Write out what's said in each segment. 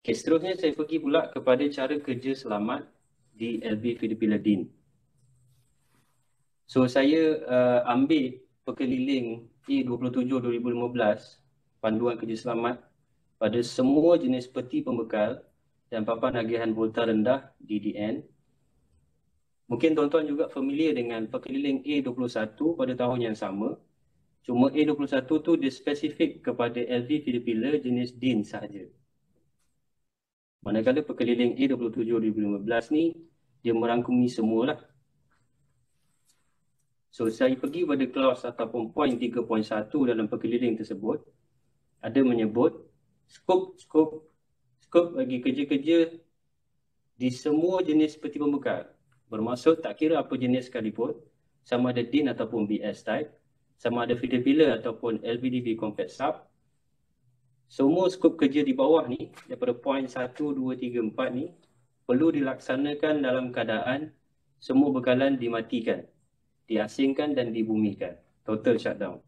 Okay, seterusnya saya pergi pula kepada cara kerja selamat di LV Filipina DIN. So saya ambil perkeliling E27 2015 panduan kerja selamat pada semua jenis peti pembekal dan papan agihan volta rendah DDN. Mungkin tuan-tuan juga familiar dengan perkeliling A21 pada tahun yang sama. Cuma A21 tu dia spesifik kepada LV Filipina jenis DIN sahaja. Manakala perkeliling A27 2015 ni dia merangkumi semualah. So saya pergi pada clause ataupun point 3.1 dalam perkeliling tersebut ada menyebut skop bagi kerja-kerja di semua jenis peti pembekal. Bermaksud tak kira apa jenis sekalipun, sama ada DIN ataupun BS type, sama ada feeder pillar ataupun LVDV compact sub. Semua skop kerja di bawah ni daripada point 1, 2, 3, 4 ni perlu dilaksanakan dalam keadaan semua bekalan dimatikan, diasingkan dan dibumikan. Total shutdown.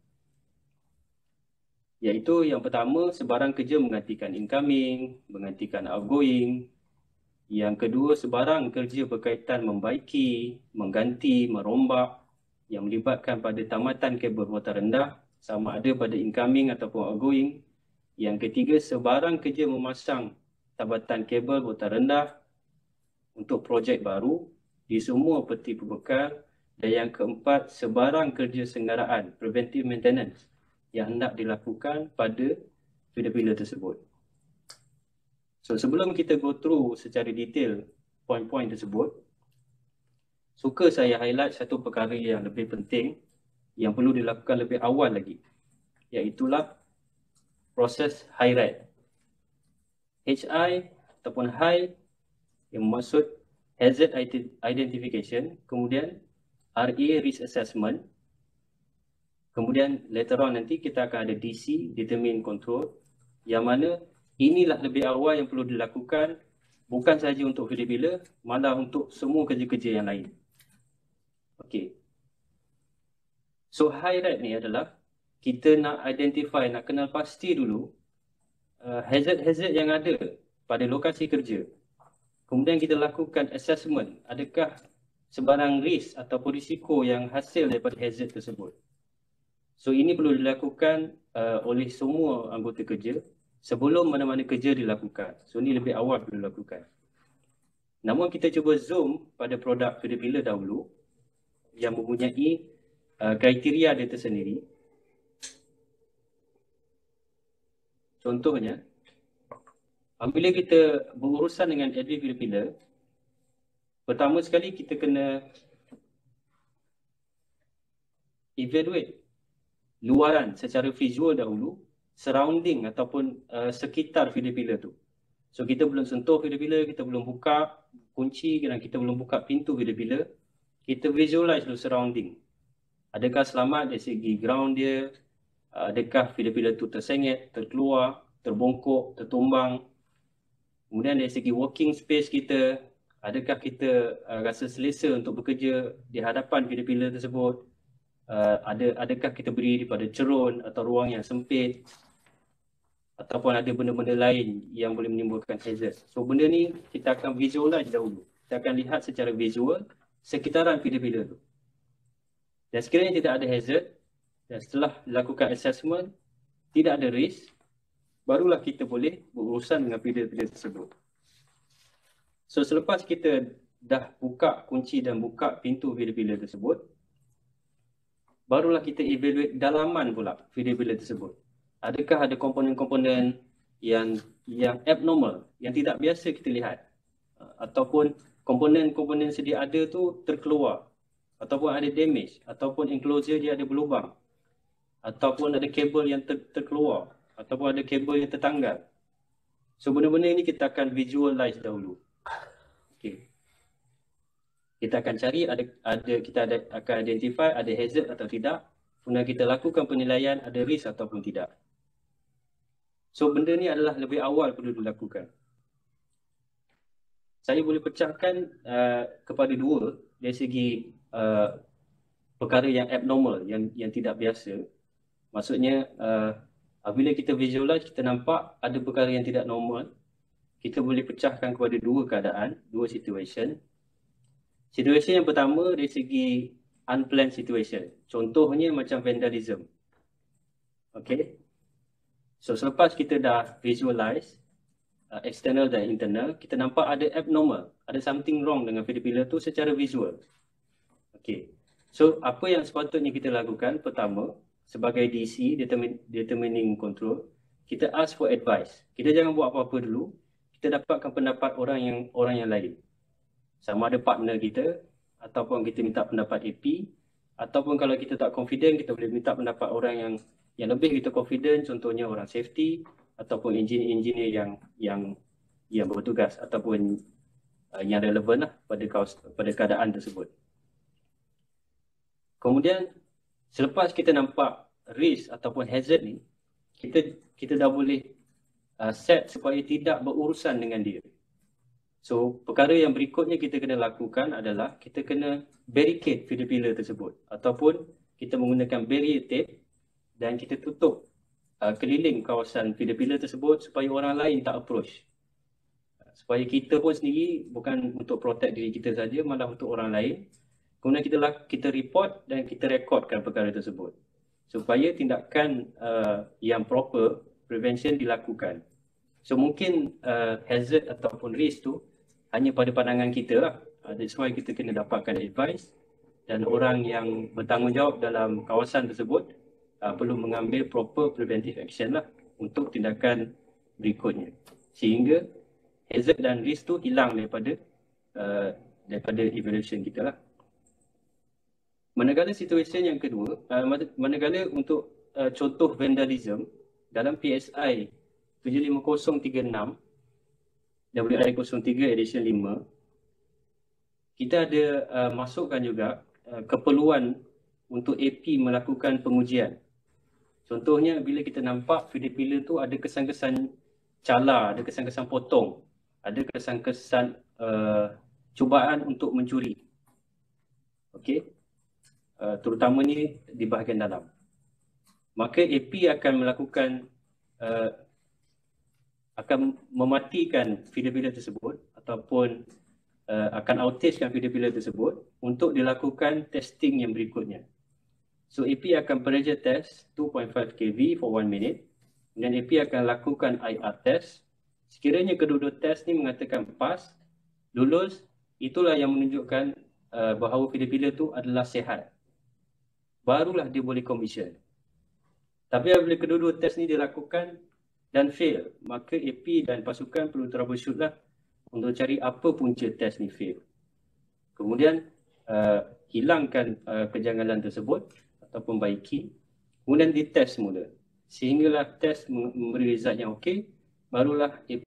Iaitu yang pertama, sebarang kerja menggantikan incoming, menggantikan outgoing. Yang kedua, sebarang kerja berkaitan membaiki, mengganti, merombak yang melibatkan pada tamatan kabel volta rendah sama ada pada incoming ataupun outgoing. Yang ketiga, sebarang kerja memasang tabatan kabel volta rendah untuk projek baru di semua peti pembekal. Dan yang keempat, sebarang kerja senggaraan, preventive maintenance yang hendak dilakukan pada feeder pillar tersebut. So sebelum kita go through secara detail poin-poin tersebut, suka saya highlight satu perkara yang lebih penting yang perlu dilakukan lebih awal lagi, iaitulah proses high rate. HI ataupun high yang maksud hazard identification, kemudian RA risk assessment, kemudian later on nanti kita akan ada DC, determine control, yang mana inilah lebih awal yang perlu dilakukan bukan sahaja untuk feeder pillar, malah untuk semua kerja-kerja yang lain. Okey. So high rate ni adalah kita nak identify, nak kenal pasti dulu hazard-hazard yang ada pada lokasi kerja. Kemudian kita lakukan assessment, adakah sebarang risk ataupun risiko yang hasil daripada hazard tersebut. So ini perlu dilakukan oleh semua anggota kerja sebelum mana-mana kerja dilakukan. So ini lebih awal perlu dilakukan. Namun kita cuba zoom pada produk feeder pillar dahulu yang mempunyai kriteria dia tersendiri. Contohnya, apabila kita berurusan dengan LV feeder pillar, pertama sekali kita kena evaluate luaran secara visual dahulu, surrounding ataupun sekitar feeder pillar tu. So kita belum sentuh feeder pillar, kita belum buka kunci dan kita belum buka pintu feeder pillar. Kita visualize dulu surrounding. Adakah selamat dari segi ground dia? Adakah feeder pillar tu tersengit, terkeluar, terbongkok, tertumbang? Kemudian dari segi working space kita, adakah kita rasa selesa untuk bekerja di hadapan feeder pillar tersebut? Adakah kita berdiri pada cerun atau ruang yang sempit, ataupun ada benda-benda lain yang boleh menimbulkan hazard. So benda ni kita akan visualize dahulu. Kita akan lihat secara visual sekitaran feeder pillar tu. Dan sekiranya tidak ada hazard, dan setelah dilakukan assessment, tidak ada risk, barulah kita boleh berurusan dengan feeder pillar tersebut. So selepas kita dah buka kunci dan buka pintu feeder pillar tersebut, barulah kita evaluate dalaman pula feeder pillar tersebut. Adakah ada komponen-komponen yang abnormal, yang tidak biasa kita lihat, ataupun komponen-komponen sedia ada tu terkeluar, ataupun ada damage, ataupun enclosure dia ada berlubang, ataupun ada kabel yang terkeluar, ataupun ada kabel yang tertanggal. So benda-benda ini kita akan visualize dahulu. Okay. Kita akan cari akan identify ada hazard atau tidak. Kemudian kita lakukan penilaian ada risk ataupun tidak. So benda ni adalah lebih awal perlu dilakukan. Saya boleh pecahkan kepada dua dari segi perkara yang abnormal, yang tidak biasa. Maksudnya apabila kita visualize, kita nampak ada perkara yang tidak normal. kita boleh pecahkan kepada dua keadaan, dua situation. Situation yang pertama dari segi unplanned situation. Contohnya macam vandalism. Okay. So selepas kita dah visualize external dan internal, kita nampak ada abnormal, ada something wrong dengan feeder pillar tu secara visual. Okay. So apa yang sepatutnya kita lakukan? Pertama, sebagai DC, determining control, kita ask for advice. Kita jangan buat apa-apa dulu. Kita dapatkan pendapat orang yang lain. Sama ada partner kita, ataupun kita minta pendapat AP, ataupun kalau kita tak confident, kita boleh minta pendapat orang yang lebih kita confident, contohnya orang safety ataupun engineer yang bertugas ataupun yang relevan lah pada keadaan tersebut. Kemudian selepas kita nampak risk ataupun hazard ni, kita dah boleh set supaya tidak berurusan dengan dia. So perkara yang berikutnya kita kena lakukan adalah kita kena barricade feeder pillar tersebut, ataupun kita menggunakan barrier tape dan kita tutup keliling kawasan feeder pillar tersebut supaya orang lain tak approach. Supaya kita pun sendiri bukan untuk protect diri kita saja, malah untuk orang lain. Kemudian kita report dan kita rekodkan perkara tersebut supaya tindakan yang proper prevention dilakukan. So mungkin hazard ataupun risk tu hanya pada pandangan kita lah. That's why kita kena dapatkan advice, dan orang yang bertanggungjawab dalam kawasan tersebut perlu mengambil proper preventive action lah untuk tindakan berikutnya, sehingga hazard dan risk tu hilang daripada evaluation kita lah. Manakala situasi yang kedua, manakala untuk contoh vandalism dalam PSI 75036 WI03 edition 5, kita ada masukkan juga keperluan untuk AP melakukan pengujian. Contohnya bila kita nampak feeder pillar tu ada kesan-kesan cala, ada kesan-kesan potong, ada kesan-kesan cubaan untuk mencuri. Okey. Terutama ni di bahagian dalam. Maka AP akan melakukan akan mematikan feeder pillar tersebut ataupun akan outagekan feeder pillar tersebut untuk dilakukan testing yang berikutnya. So AP akan pressure test 2.5 kV for 1 minute, dan AP akan lakukan IR test. Sekiranya kedua-dua test ni mengatakan pass, lulus, itulah yang menunjukkan bahawa feeder pillar tu adalah sihat. Barulah dia boleh commission. Tapi apabila kedua-dua test ni dilakukan dan fail, maka AP dan pasukan perlu troubleshoot lah untuk cari apa punca test ni fail. Kemudian hilangkan kejanggalan tersebut ataupun baiki, kemudian ditest semula. Sehinggalah test memberi result yang okey, barulah AP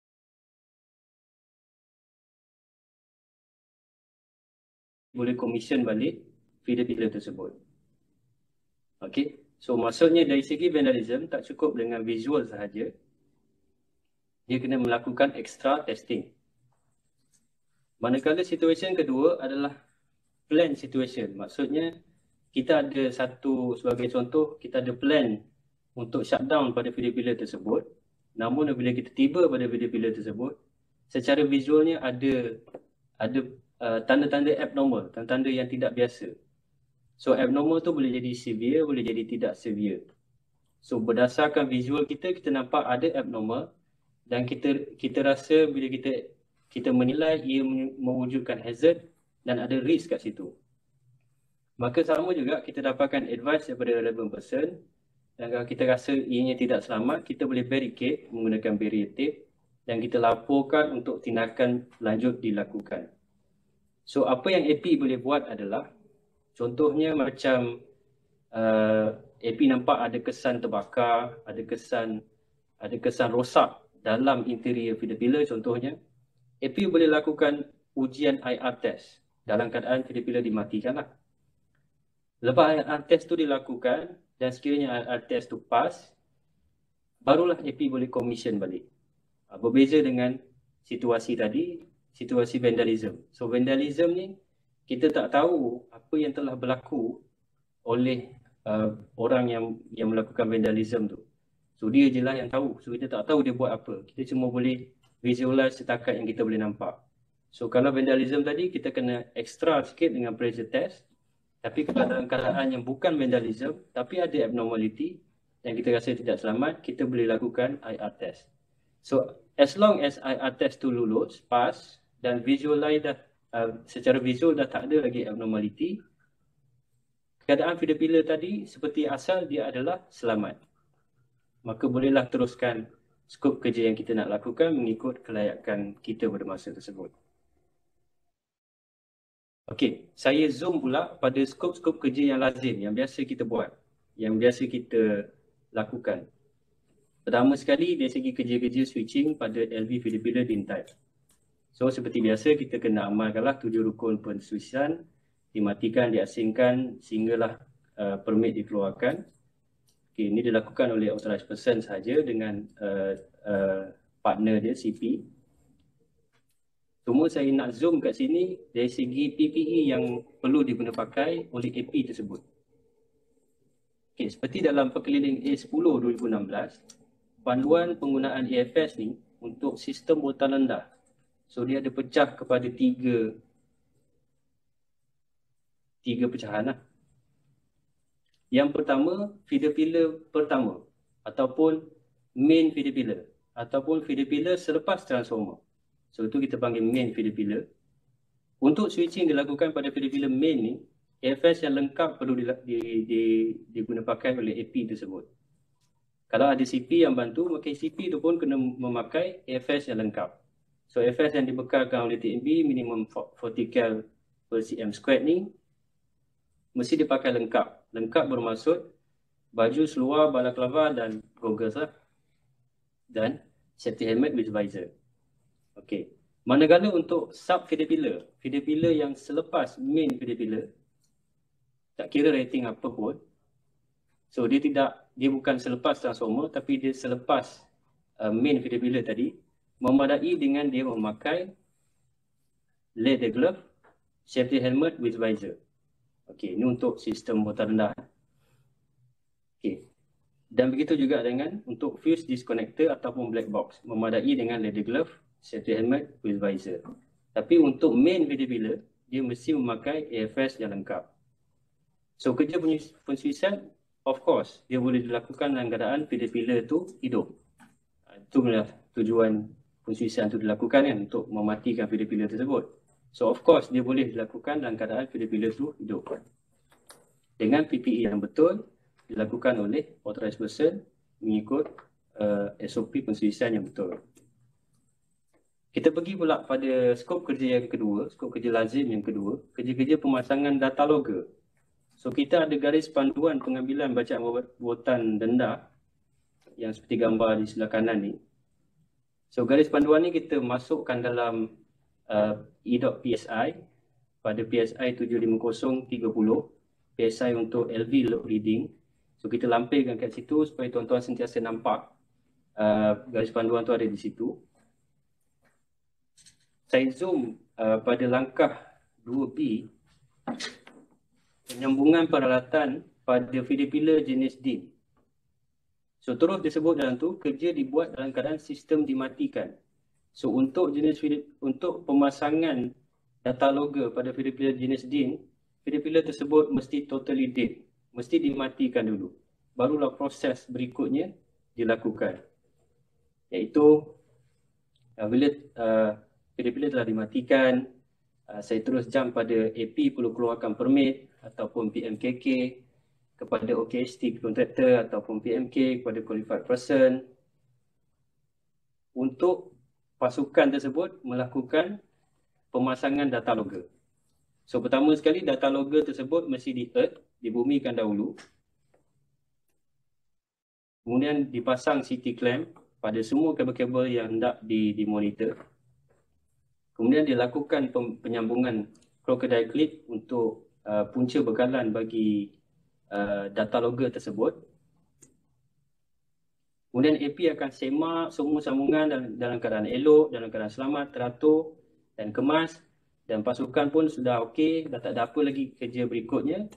boleh commission balik feeder pillar tersebut. Okey, so maksudnya dari segi vandalism tak cukup dengan visual sahaja, dia kena melakukan extra testing. Manakala situation kedua adalah plan situation, maksudnya kita ada sebagai contoh, kita ada plan untuk shutdown pada feeder pillar tersebut, namun bila kita tiba pada feeder pillar tersebut, secara visualnya ada tanda-tanda abnormal, tanda-tanda yang tidak biasa. So abnormal tu boleh jadi severe, boleh jadi tidak severe. So berdasarkan visual kita nampak ada abnormal, dan kita rasa bila kita menilai ia mewujudkan hazard dan ada risk kat situ. Maka sama juga kita dapatkan advice daripada relevant person, dan kalau kita rasa ianya tidak selamat, kita boleh barricade menggunakan barrier tape dan kita laporkan untuk tindakan lanjut dilakukan. So apa yang AP boleh buat adalah, contohnya macam AP nampak ada kesan terbakar, ada kesan rosak dalam interior feeder pillar contohnya, AP boleh lakukan ujian IR test dalam keadaan feeder pillar dimatikan lah. Lepas IR test tu dilakukan dan sekiranya IR test tu pass, barulah AP boleh commission balik. Berbeza dengan situasi tadi, situasi vandalism. So vandalism ni kita tak tahu apa yang telah berlaku oleh orang yang melakukan vandalism tu. So dia je lah yang tahu. So kita tak tahu dia buat apa. Kita cuma boleh visualize setakat yang kita boleh nampak. So kalau vandalism tadi kita kena extra sikit dengan pressure test. Tapi kalau dalam keadaan yang bukan vandalism tapi ada abnormality yang kita rasa tidak selamat, kita boleh lakukan IR test. So as long as IR test tu lulus, pass dan visualize dah secara visual dah tak ada lagi abnormality, keadaan feeder pillar tadi seperti asal dia adalah selamat. Maka bolehlah teruskan skop kerja yang kita nak lakukan mengikut kelayakan kita pada masa tersebut. Okey, saya zoom pula pada skop-skop kerja yang lazim, yang biasa kita buat, yang biasa kita lakukan. Pertama sekali dari segi kerja-kerja switching pada LV feeder pillar DIN type. So seperti biasa kita kena amalkanlah 7 rukun pensusian, dimatikan, diasingkan sehinggalah permit dikeluarkan. Okay, ini dilakukan oleh authorized person sahaja dengan partner dia CP. Cuma saya nak zoom kat sini dari segi PPE yang perlu diguna pakai oleh AP tersebut. Okay, seperti dalam perkeliling A10 2016, panduan penggunaan AFS ni untuk sistem voltan rendah. So dia ada pecah kepada tiga pecahan lah. Yang pertama, feeder pillar pertama ataupun main feeder pillar ataupun feeder pillar selepas transformer. So itu kita panggil main feeder pillar. Untuk switching dilakukan pada feeder pillar main ni, AFS yang lengkap perlu diguna pakai oleh AP tersebut. Kalau ada CP yang bantu, maka CP tu pun kena memakai AFS yang lengkap. So AFS yang dibekalkan oleh TNB minimum 40 cal per cm squared ni mesti dipakai lengkap. Lengkap bermaksud baju seluar, balaclava dan goggles lah. Dan safety helmet with visor. Okey. Manakala untuk sub feeder pillar yang selepas main feeder pillar, tak kira rating apa pun. So dia bukan selepas transformer tapi dia selepas main feeder pillar tadi, memadai dengan dia memakai leather glove, safety helmet with visor. Okey, ini untuk sistem voltan rendah. Okey. Dan begitu juga dengan untuk fuse disconnector ataupun black box, memadai dengan leather glove, safety helmet with visor. Tapi untuk main feeder pillar, dia mesti memakai AFS yang lengkap. So kerja pensuisan, of course, dia boleh dilakukan dalam keadaan feeder pillar tu hidup. Itulah tujuan pensuisan tu dilakukan kan, untuk mematikan feeder pillar tersebut. So of course, dia boleh dilakukan dalam keadaan feeder pillar tu hidup. Dengan PPE yang betul, dilakukan oleh authorized person mengikut SOP pensuisan yang betul. Kita pergi pula pada skop kerja yang kedua, skop kerja lazim yang kedua, kerja-kerja pemasangan data logger. So kita ada garis panduan pengambilan bacaan voltan rendah yang seperti gambar di sebelah kanan ni. So garis panduan ni kita masukkan dalam E.PSI pada PSI 75030, PSI untuk LV load reading. So kita lampirkan kat situ supaya tuan-tuan sentiasa nampak garis panduan tu ada di situ. Saya zoom pada langkah 2B, penyambungan peralatan pada feeder pillar jenis DIN. So terus disebut dalam tu, kerja dibuat dalam keadaan sistem dimatikan. So untuk untuk pemasangan data logger pada feeder pillar jenis DIN, feeder pillar tersebut mesti totally dead, mesti dimatikan dulu. Barulah proses berikutnya dilakukan. Iaitu bila feeder pillar telah dimatikan, saya terus jump pada AP perlu keluarkan permit ataupun PMKK kepada OKST contractor ataupun PMK kepada qualified person untuk pasukan tersebut melakukan pemasangan data logger. So pertama sekali data logger tersebut mesti dibumikan dahulu. Kemudian dipasang CT clamp pada semua kabel-kabel yang hendak dimonitor. Kemudian dilakukan penyambungan crocodile clip untuk punca bekalan bagi data logger tersebut. Kemudian AP akan semak semua sambungan dalam keadaan elok, dalam keadaan selamat, teratur dan kemas. Dan pasukan pun sudah okey, dah tak ada apa lagi kerja berikutnya.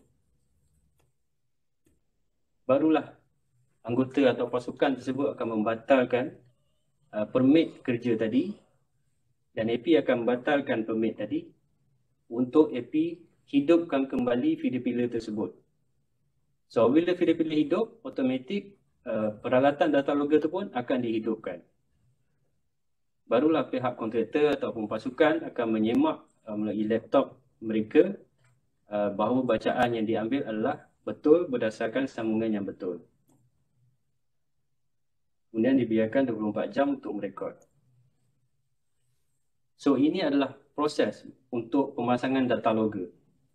Barulah anggota atau pasukan tersebut akan membatalkan permit kerja tadi, dan AP akan batalkan permit tadi untuk AP hidupkan kembali feeder pillar tersebut. So bila feeder pillar hidup, automatik peralatan data logger tu pun akan dihidupkan. Barulah pihak kontraktor ataupun pasukan akan menyemak melalui laptop mereka bahawa bacaan yang diambil adalah betul berdasarkan sambungan yang betul. Kemudian dibiarkan 24 jam untuk merekod. So ini adalah proses untuk pemasangan data logger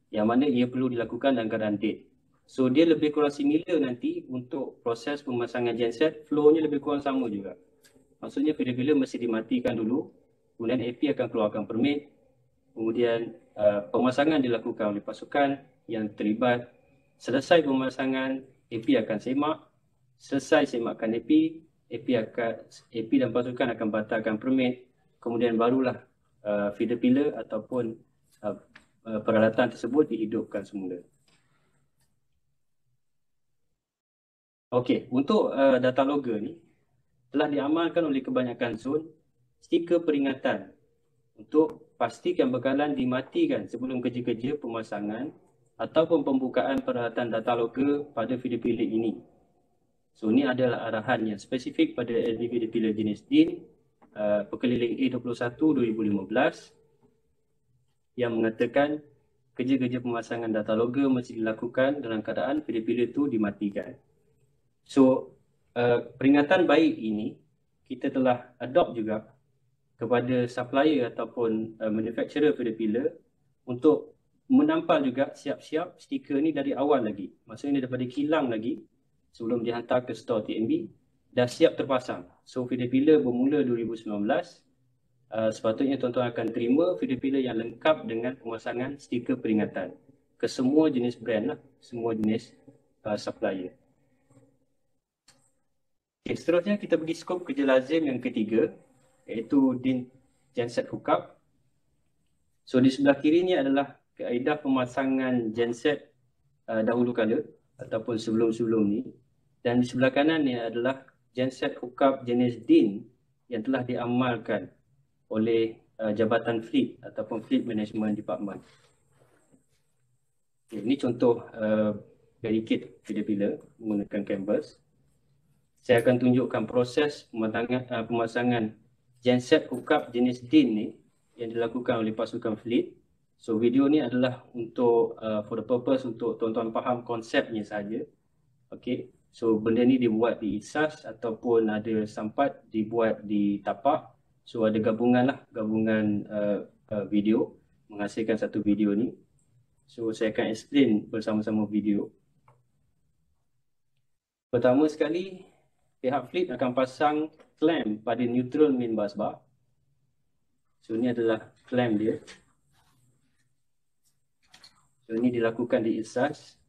yang mana ia perlu dilakukan dalam keadaan date. So dia lebih kurang similar nanti untuk proses pemasangan genset, flow-nya lebih kurang sama juga. Maksudnya feeder pillar mesti dimatikan dulu, kemudian AP akan keluarkan permit, kemudian pemasangan dilakukan oleh pasukan yang terlibat. Selesai pemasangan, AP akan semak. Selesai semakan AP dan pasukan akan batalkan permit. Kemudian barulah feeder pillar ataupun peralatan tersebut dihidupkan semula. Okey, untuk data logger ni telah diamalkan oleh kebanyakan zon stiker peringatan untuk pastikan bekalan dimatikan sebelum kerja-kerja pemasangan ataupun pembukaan peralatan data logger pada feeder pillar ini. So ini adalah arahan yang spesifik pada LD feeder pillar jenis DIN perkeliling A21 2015 yang mengatakan kerja-kerja pemasangan data logger mesti dilakukan dalam keadaan feeder pillar itu dimatikan. So peringatan baik ini kita telah adopt juga kepada supplier ataupun manufacturer feeder pillar untuk menampal juga siap-siap stiker ni dari awal lagi. Maksudnya daripada kilang lagi sebelum dihantar ke store TNB dah siap terpasang. So feeder pillar bermula 2019, sepatutnya tuan-tuan akan terima feeder pillar yang lengkap dengan pemasangan stiker peringatan ke semua jenis brand lah, semua jenis supplier. Okay, seterusnya kita pergi skop kerja lazim yang ketiga, iaitu DIN genset hookup. So di sebelah kiri ni adalah kaedah pemasangan genset dahulu kala ataupun sebelum-sebelum ni, dan di sebelah kanan ni adalah genset hookup jenis DIN yang telah diamalkan oleh Jabatan Fleet ataupun Fleet Management Department. Okay, ini contoh barricade feeder pillar menggunakan canvas. Saya akan tunjukkan proses pemasangan genset hookup jenis DIN ni yang dilakukan oleh pasukan Fleet. So video ni adalah untuk for the purpose untuk tuan-tuan faham konsepnya saja. Okey. So benda ni dibuat di ISAS ataupun ada sampat dibuat di tapak. So ada gabungan lah, gabungan video menghasilkan satu video ni. So saya akan explain bersama-sama video. Pertama sekali, pihak Fleet akan pasang clamp pada neutral main bus bar. So ini adalah clamp dia. So ini dilakukan di ISAS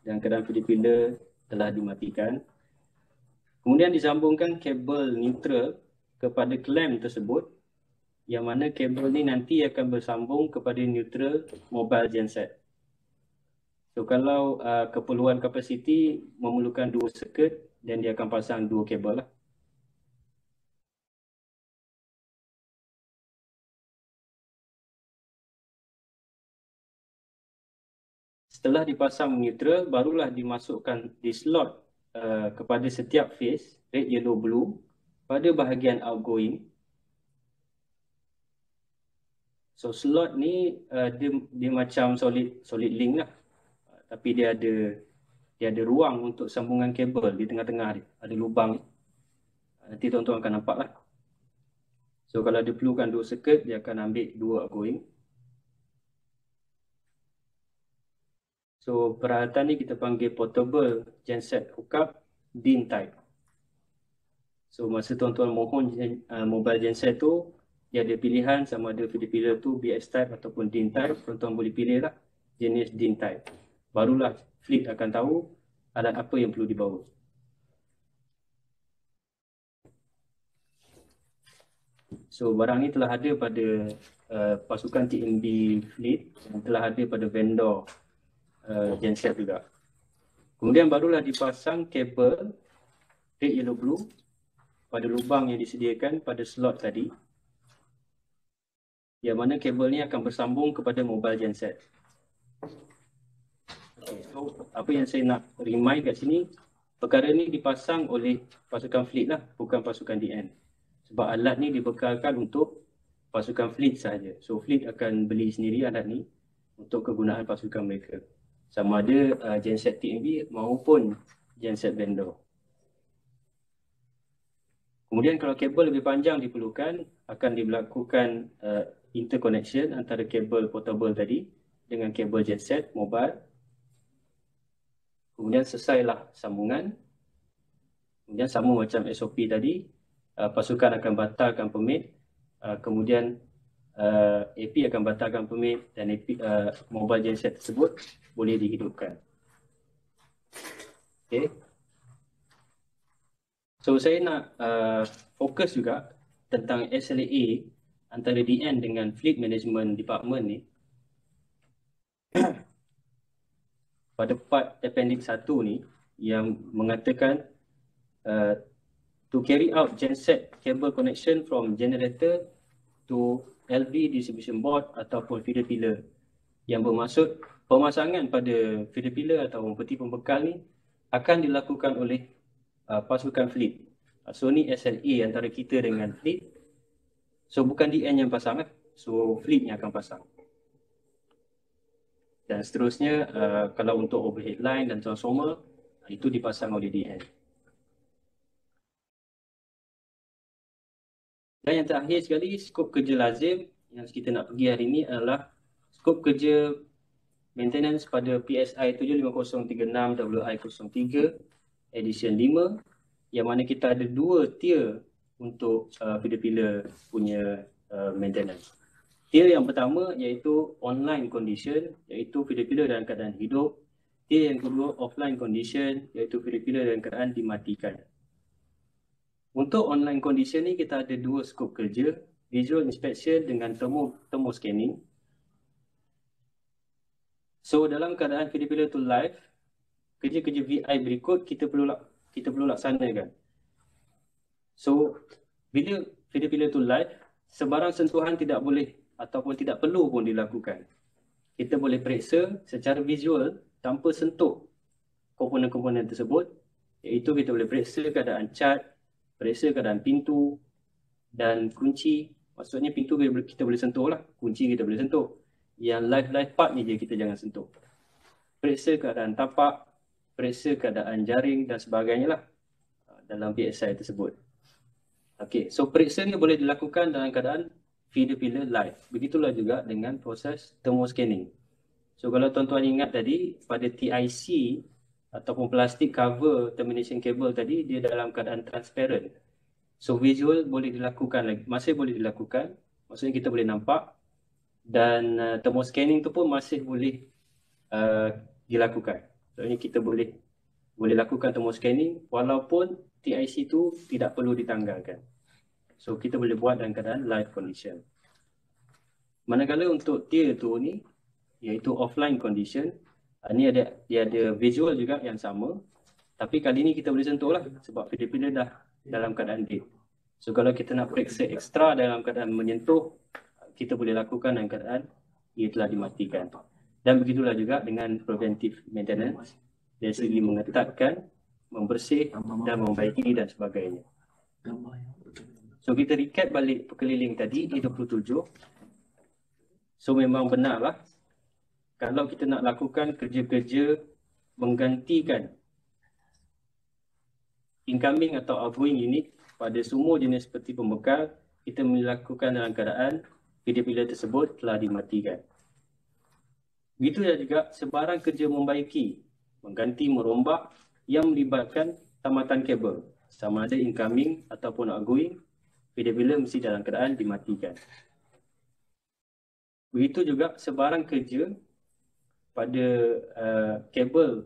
dan keadaan feeder pillar telah dimatikan. Kemudian disambungkan kabel neutral kepada clamp tersebut, yang mana kabel ni nanti akan bersambung kepada neutral mobile genset. So kalau keperluan kapasiti memerlukan 2 circuit, dan dia akan pasang 2 kabel lah. Setelah dipasang neutral, barulah dimasukkan di slot kepada setiap phase red, yellow, blue pada bahagian outgoing. So slot ni dia macam solid link lah, tapi dia ada ruang untuk sambungan kabel di tengah-tengah dia, ada lubang. Nanti tuan-tuan akan nampak lah. So kalau dia perlukan 2 circuit, dia akan ambil 2 outgoing. So peralatan ni kita panggil portable genset hookup DIN type. So masa tuan-tuan mohon mobile genset tu, dia ada pilihan sama ada feeder pillar tu BX type ataupun DIN type. Tuan-tuan boleh pilih lah jenis DIN type. Barulah Fleet akan tahu alat apa yang perlu dibawa. So barang ni telah ada pada pasukan TNB Fleet, yang telah ada pada vendor genset juga. Kemudian barulah dipasang kabel red, yellow, blue pada lubang yang disediakan pada slot tadi, yang mana kabel ni akan bersambung kepada mobile genset. Okay, so apa yang saya nak remind kat sini, perkara ni dipasang oleh pasukan fleet lah, bukan pasukan DN. Sebab alat ni dibekalkan untuk pasukan fleet sahaja. So fleet akan beli sendiri alat ni untuk kegunaan pasukan mereka. Sama ada genset TMB maupun genset vendor. Kemudian kalau kabel lebih panjang diperlukan, akan dilakukan interconnection antara kabel portable tadi dengan kabel genset mobile. Kemudian selesailah sambungan. Kemudian sama macam SOP tadi, pasukan akan batalkan permit. Kemudian AP akan batalkan permit dan AP, mobile genset tersebut boleh dihidupkan. Okay. So saya nak fokus juga tentang SLA antara DN dengan Fleet Management Department ni. Pada part appendix 1 ni yang mengatakan to carry out genset cable connection from generator to LV distribution board ataupun feeder pillar, yang bermaksud pemasangan pada feeder pillar atau peti pembekal ni akan dilakukan oleh pasukan fleet. So ni SLA antara kita dengan fleet. So bukan DN yang pasang lah. So fleet yang akan pasang. Dan seterusnya kalau untuk overhead line dan transformer, itu dipasang oleh DN. Dan yang terakhir sekali, skop kerja lazim yang kita nak pergi hari ini adalah skop kerja maintenance pada PSI 75036 WI03 edition 5, yang mana kita ada 2 tier untuk feeder pillar punya maintenance. Tier yang pertama iaitu online condition, iaitu feeder pillar dalam keadaan hidup. Tier yang kedua offline condition, iaitu feeder pillar dalam keadaan dimatikan. Untuk online condition ni kita ada 2 skop kerja, visual inspection dengan thermo scanning. So dalam keadaan feeder pillar tu live, kerja-kerja VI berikut kita perlu laksanakan. So bila feeder pillar tu live, sebarang sentuhan tidak boleh ataupun tidak perlu pun dilakukan. Kita boleh periksa secara visual tanpa sentuh komponen-komponen tersebut, iaitu kita boleh periksa keadaan cat, periksa keadaan pintu dan kunci. Maksudnya pintu kita boleh sentuh lah, kunci kita boleh sentuh. Yang live part ni je kita jangan sentuh. Periksa keadaan tapak, periksa keadaan jaring dan sebagainya lah dalam PSI tersebut. Okey, so periksa ni boleh dilakukan dalam keadaan feeder pillar live. Begitulah juga dengan proses thermoscanning. So kalau tuan-tuan ingat tadi, pada TIC ataupun plastik cover termination cable tadi, dia dalam keadaan transparent. So visual boleh dilakukan lagi, masih boleh dilakukan. Maksudnya kita boleh nampak. Dan thermoscanning tu pun masih boleh dilakukan. So ini kita boleh lakukan thermoscanning walaupun TIC tu tidak perlu ditanggalkan. So kita boleh buat dalam keadaan live condition. Manakala untuk tier tu ni, iaitu offline condition, ni dia ada visual juga yang sama. Tapi kali ni kita boleh sentuh lah sebab feeder pillar dah dalam keadaan dead. So kalau kita nak periksa ekstra dalam keadaan menyentuh, kita boleh lakukan dalam keadaan ia telah dimatikan. Dan begitulah juga dengan preventive maintenance, dari segi mengetatkan, membersih dan membaiki dan sebagainya. So kita recap balik perkeliling tadi E27. So memang benarlah kalau kita nak lakukan kerja-kerja menggantikan incoming atau outgoing unit pada semua jenis peti pembekal, kita melakukan dalam keadaan feeder pillar tersebut telah dimatikan. Begitu juga sebarang kerja membaiki, mengganti, merombak yang melibatkan tamatan kabel, sama ada incoming ataupun outgoing, feeder pillar mesti dalam keadaan dimatikan. Begitu juga sebarang kerja pada kabel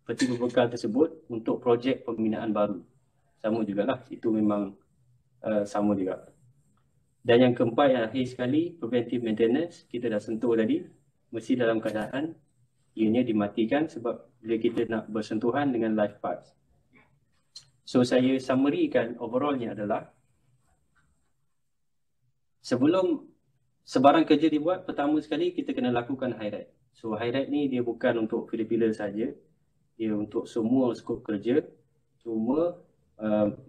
peti pembekal tersebut untuk projek pembinaan baru. Sama jugalah, itu memang sama juga. Dan yang keempat yang akhir sekali, preventive maintenance, kita dah sentuh tadi, mesti dalam keadaan ianya dimatikan sebab bila kita nak bersentuhan dengan live parts. So saya summary-kan overallnya adalah sebelum sebarang kerja dibuat, pertama sekali kita kena lakukan high rate. So high rate ni dia bukan untuk filler saja, dia untuk semua skop kerja. Cuma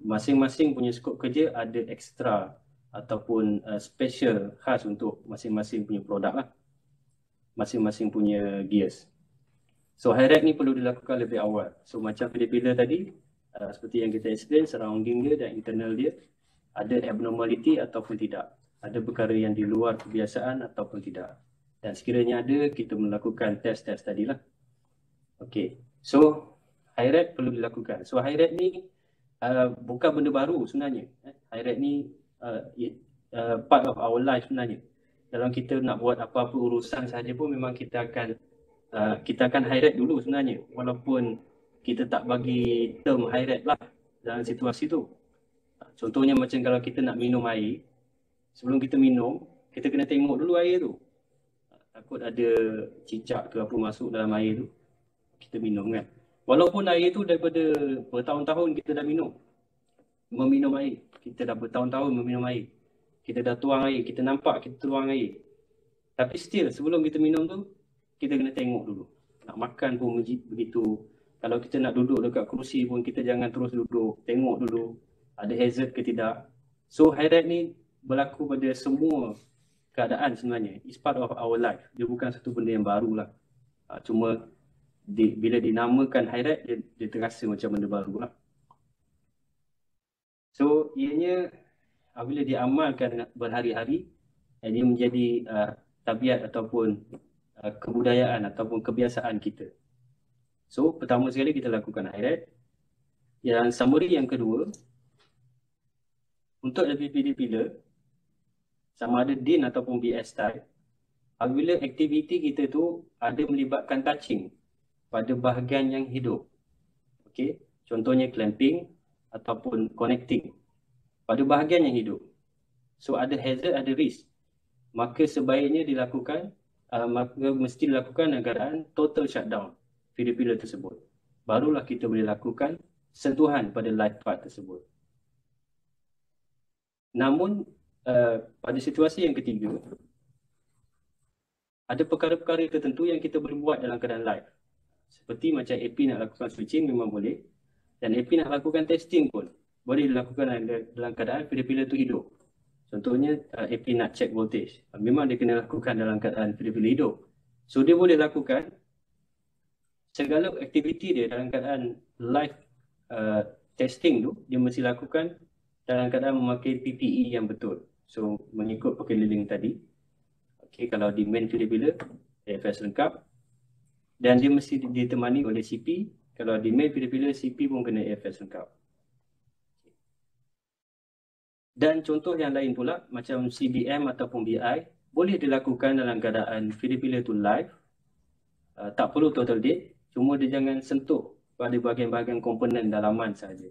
masing-masing punya skop kerja ada ekstra ataupun special khas untuk masing-masing punya produk lah, masing-masing punya gears. So high rate ni perlu dilakukan lebih awal. So macam filler tadi, seperti yang kita explain, surrounding dia dan internal dia ada abnormality ataupun tidak, ada perkara yang di luar kebiasaan ataupun tidak. Dan sekiranya ada, kita melakukan test-test tadilah. Okay, so high rate perlu dilakukan. So high rate ni bukan benda baru sebenarnya. High rate ni part of our life sebenarnya. Dalam kita nak buat apa-apa urusan sahaja pun memang kita akan high rate dulu sebenarnya. Walaupun kita tak bagi term high rate lah dalam situasi tu. Contohnya macam kalau kita nak minum air, sebelum kita minum, kita kena tengok dulu air tu. Takut ada cicak ke apa masuk dalam air tu, kita minum kan. Walaupun air tu daripada bertahun-tahun kita dah meminum air. Kita dah bertahun-tahun meminum air. Kita dah tuang air, kita nampak kita tuang air. Tapi still sebelum kita minum tu, kita kena tengok dulu. Nak makan pun begitu. Kalau kita nak duduk dekat kerusi pun, kita jangan terus duduk. Tengok dulu ada hazard ke tidak. So high rate ni berlaku pada semua keadaan sebenarnya. It's part of our life. Dia bukan satu benda yang baru lah. Cuma bila dinamakan high rate, dia terasa macam benda baru lah. So ianya bila diamalkan berhari-hari, dia menjadi tabiat ataupun kebudayaan ataupun kebiasaan kita. So pertama sekali kita lakukan high rate. Yang summary yang kedua, untuk LPPD pillar, sama ada DIN ataupun BS type, apabila aktiviti kita tu ada melibatkan touching pada bahagian yang hidup. Okay? Contohnya clamping ataupun connecting pada bahagian yang hidup. So ada hazard, ada risk. Maka sebaiknya dilakukan, mesti dilakukan dalam keadaan total shutdown feeder pillar tersebut. Barulah kita boleh lakukan sentuhan pada live part tersebut. Namun pada situasi yang ketiga, ada perkara-perkara tertentu yang kita boleh buat dalam keadaan live. Seperti macam AP nak lakukan switching memang boleh, dan AP nak lakukan testing pun boleh dilakukan dalam keadaan feeder pillar itu hidup. Contohnya AP nak check voltage, memang dia kena lakukan dalam keadaan feeder pillar hidup. So dia boleh lakukan segala aktiviti dia dalam keadaan live testing tu, dia mesti lakukan dalam keadaan memakai PPE yang betul. So mengikut perkeliling tadi. Okay, kalau di main feeder pillar, AFS lengkap. Dan dia mesti ditemani oleh CP. Kalau di main feeder pillar, CP pun kena AFS lengkap. Dan contoh yang lain pula, macam CBM ataupun BI, boleh dilakukan dalam keadaan feeder pillar tu live. Tak perlu total date, cuma dia jangan sentuh pada bahagian-bahagian komponen dalaman sahaja.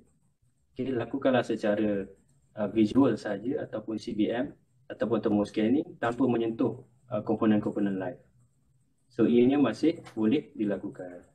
Okay, lakukanlah secara visual saja ataupun CBM ataupun thermal scanning tanpa menyentuh komponen-komponen live. So ianya masih boleh dilakukan.